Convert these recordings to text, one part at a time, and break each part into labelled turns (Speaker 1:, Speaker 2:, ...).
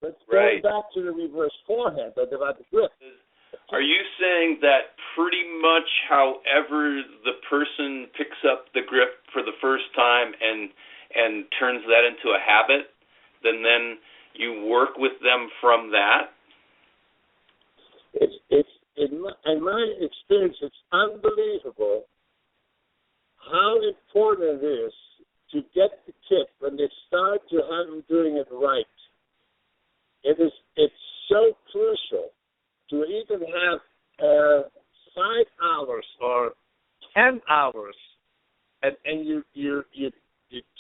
Speaker 1: Let's go back to the reverse forehand, about the grip.
Speaker 2: Are you saying that pretty much however the person picks up the grip for the first time and turns that into a habit, then you work with them from that?
Speaker 1: It's in my experience, it's unbelievable how important it is to get the kid when they start to have them doing it right. It's so crucial to even have 5 hours or 10 hours, and you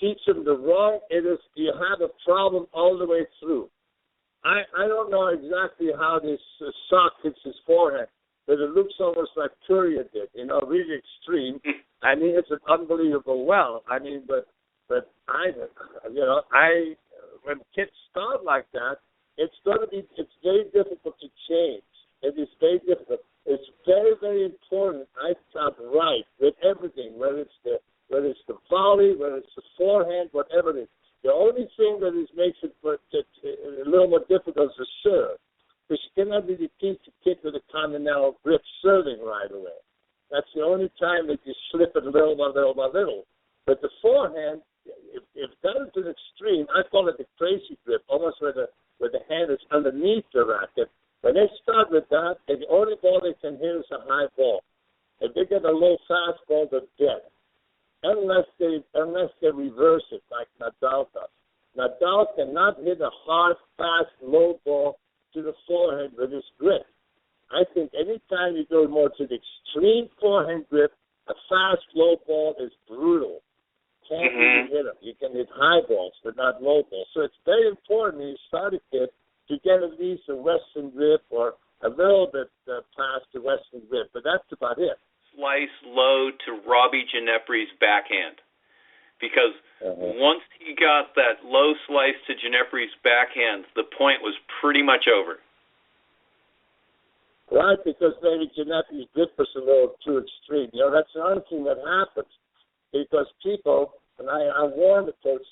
Speaker 1: teach them the wrong. You have a problem all the way through. I don't know exactly how this sock hits his forehead, but it looks almost like Courier did. Really extreme. I mean, it's an unbelievable well. I mean, but when kids start like that, it's very difficult to change. It is very difficult. It's very, very important. I start right with everything, whether it's the volley, whether it's the forehand, whatever it is. The only thing that makes it a little more difficult is the serve, because you cannot really teach a kid with a continental grip serving right away. That's the only time that you slip it little by little by little. But the forehand, if that is an extreme, I call it the crazy grip, almost where the hand is underneath the racket. When they start with that, and the only ball they can hit is a high ball. If they get a low fastball, they're dead. Unless they reverse it like Nadal does. Nadal cannot hit a hard, fast, low ball to the forehand with his grip. I think any time you go more to the extreme forehand grip, a fast, low ball is brutal. Can't really hit them. You can hit high balls, but not low balls. So it's very important when you start a kid to get at least a Western grip or a little bit past the Western grip, but that's about it.
Speaker 2: Slice low to Robbie Gineppri's backhand, because once he got that low slice to Gineppri's backhand, the point was pretty much over.
Speaker 1: Right, because maybe Gineppri's grip was a little too extreme. That's another thing that happens, because people, and I warn the coaches,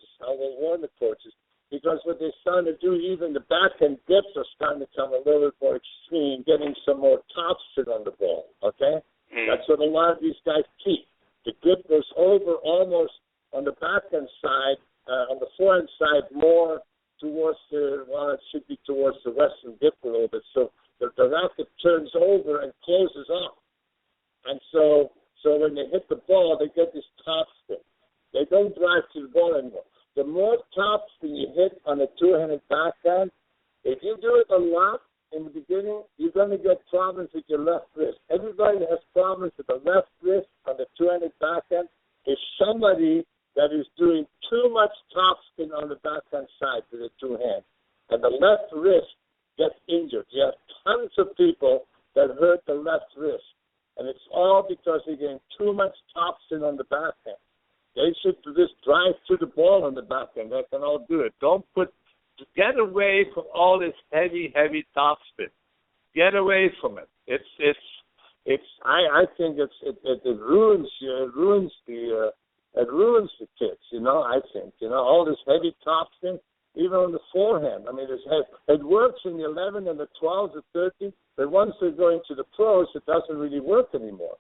Speaker 1: because what they're starting to do, even the backhand grips are starting to become a little bit more extreme, getting some more topspin on the ball, okay? That's what a lot of these guys keep. The grip goes over almost on the backhand side, on the forehand side, more towards it should be towards the Western grip a little bit. So the racket turns over and closes off. And so when they hit the ball, they get this topspin. They don't drive to the ball anymore. The more topspin you hit on a two-handed backhand, if you do it a lot in the beginning, you're going to get problems with your left wrist. Everybody has problems with the left wrist on the two-handed backhand is somebody that is doing too much topspin on the backhand side with the two hands. And the left wrist gets injured. You have tons of people that hurt the left wrist. And it's all because they're getting too much topspin on the backhand. They should just drive to the ball on the backhand. They can all do it. Get away from all this heavy topspin. Get away from it. I think it ruins the kids. I think all this heavy topspin, even on the forehand. I mean, it works in the 11 and the 12s, the 13s, but once they're going to the pros, it doesn't really work anymore.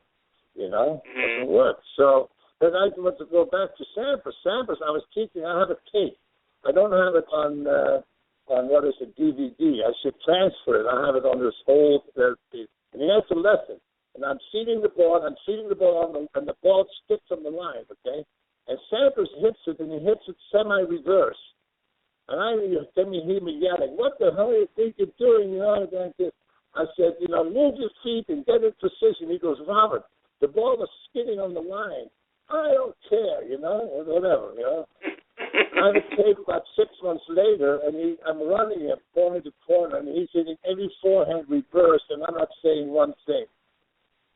Speaker 1: It doesn't work. So, but I want to go back to Sampras. Sampras, I was teaching. I have a tape. I don't have it on what is it, DVD. I should transfer it. I have it on this old piece. And he has a lesson. And I'm feeding the ball, and the ball sticks on the line, okay? And Sampras hits it, and he hits it semi-reverse. And I hear me yelling, "What the hell do you think you're doing?" I said, move your feet and get in position. He goes, "Robert, the ball was skidding on the line." I don't care, whatever, I have a tape about 6 months later, and I'm running him corner to corner, and he's hitting every forehand reverse, and I'm not saying one thing.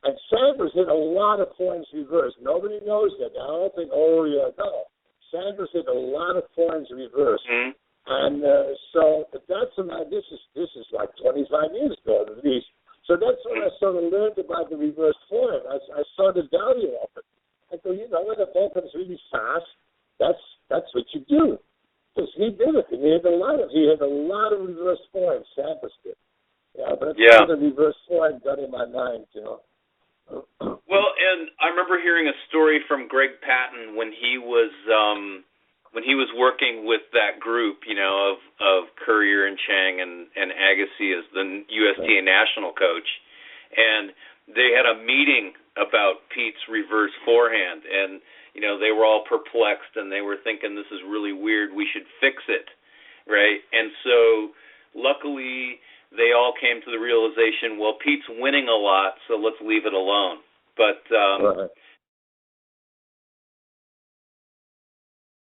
Speaker 1: And Sanders hit a lot of forehands reverse. Nobody knows that. I don't think, no. Sanders hit a lot of forehands reverse. Mm-hmm. And so this is like 25 years ago at least. So that's when I sort of learned about the reverse forehand. I saw the value of it. I go, when the ball comes really fast, that's what you do. Because he did it. He had a lot of reverse forehand. Sampras did. Yeah, but the reverse forehand got in my mind, you know.
Speaker 2: Well, and I remember hearing a story from Greg Patton when he was working with that group, you know, of Courier and Chang and Agassi as the USTA national coach, and they had a meeting about Pete's reverse forehand, and you know they were all perplexed and they were thinking this is really weird, we should fix it, right? And so luckily they all came to the realization, well, Pete's winning a lot, so let's leave it alone. But